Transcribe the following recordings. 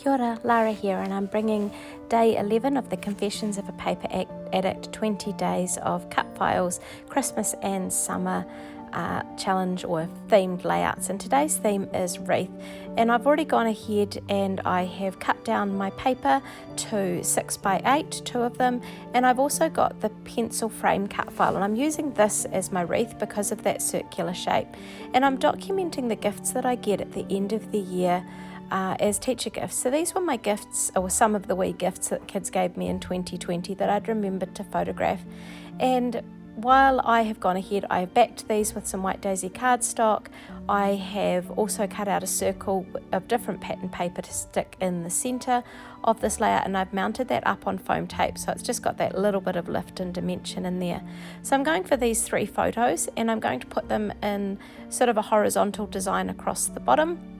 Kia ora, Lara here, and I'm bringing day 11 of the Confessions of a Paper Addict 20 Days of Cutfiles Christmas and Summer challenge or themed layouts. And today's theme is wreath, and I've already gone ahead and I have cut down my paper to 6x8, two of them, and I've also got the pencil frame cut file, and I'm using this as my wreath because of that circular shape. And I'm documenting the gifts that I get at the end of the year as teacher gifts. So these were my gifts, or some of the wee gifts that kids gave me in 2020 that I'd remembered to photograph. And while I have gone ahead, I have backed these with some White Daisy cardstock. I have also cut out a circle of different pattern paper to stick in the centre of this layout, and I've mounted that up on foam tape, so it's just got that little bit of lift and dimension in there. So I'm going for these 3 photos, and I'm going to put them in sort of a horizontal design across the bottom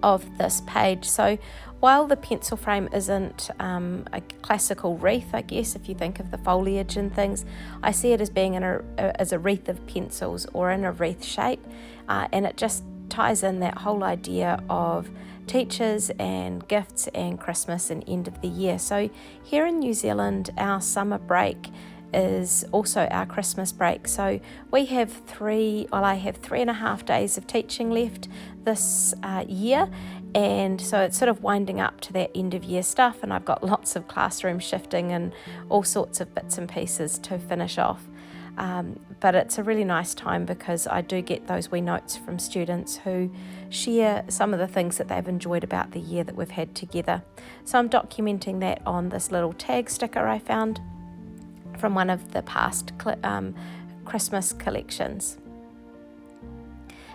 of this page. So while the pencil frame isn't a classical wreath, I guess, if you think of the foliage and things, I see it as being as a wreath of pencils or in a wreath shape, and it just ties in that whole idea of teachers and gifts and Christmas and end of the year. So here in New Zealand, our summer break is also our Christmas break. So we have I have 3.5 days of teaching left this year, and so it's sort of winding up to that end of year stuff, and I've got lots of classroom shifting and all sorts of bits and pieces to finish off. But it's a really nice time because I do get those wee notes from students who share some of the things that they've enjoyed about the year that we've had together. So I'm documenting that on this little tag sticker I found from one of the past Christmas collections.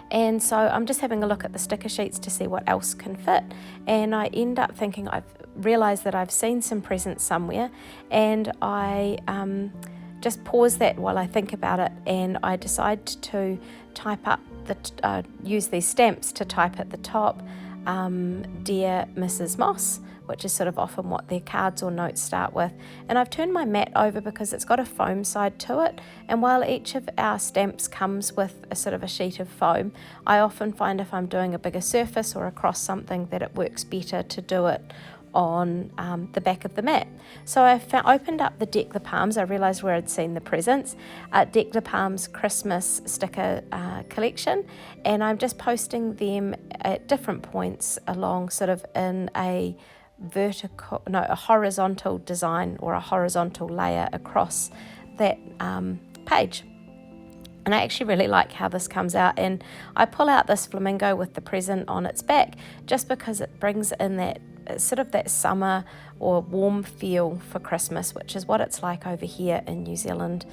And so I'm just having a look at the sticker sheets to see what else can fit, and I end up thinking I've realised that I've seen some presents somewhere, and I just pause that while I think about it, and I decide to type up use these stamps to type at the top, Dear Mrs. Moss, which is sort of often what their cards or notes start with. And I've turned my mat over because it's got a foam side to it, and while each of our stamps comes with a sort of a sheet of foam, I often find if I'm doing a bigger surface or across something that it works better to do it on the back of the mat. So I opened up the Deck the Palms. I realised where I'd seen the presents, Deck the Palms Christmas sticker collection, and I'm just posting them at different points along sort of in a horizontal design or a horizontal layer across that page. And I actually really like how this comes out, and I pull out this flamingo with the present on its back just because it brings in that sort of that summer or warm feel for Christmas, which is what it's like over here in New Zealand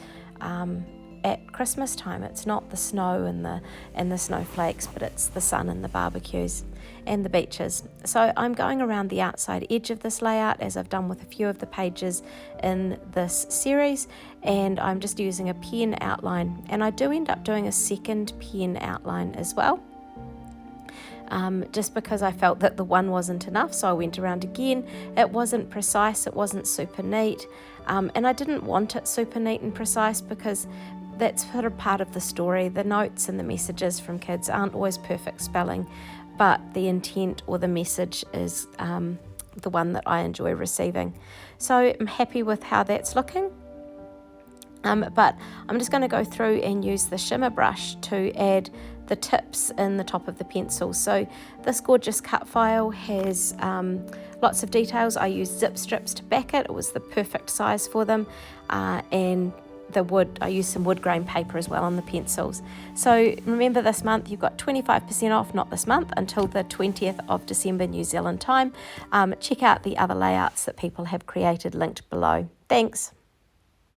at Christmas time. It's not the snow and the snowflakes, but it's the sun and the barbecues and the beaches. So I'm going around the outside edge of this layout, as I've done with a few of the pages in this series, and I'm just using a pen outline, and I do end up doing a second pen outline as well. Just because I felt that the one wasn't enough, so I went around again. It wasn't precise, it wasn't super neat, and I didn't want it super neat and precise because that's sort of part of the story. The notes and the messages from kids aren't always perfect spelling, but the intent or the message is the one that I enjoy receiving. So I'm happy with how that's looking. But I'm just going to go through and use the shimmer brush to add the tips in the top of the pencil. So this gorgeous cut file has lots of details. I used zip strips to back it. It was the perfect size for them, and the wood, I used some wood grain paper as well on the pencils. So remember, this month you've got 25% off, not this month, until the 20th of December New Zealand time. Check out the other layouts that people have created linked below. Thanks.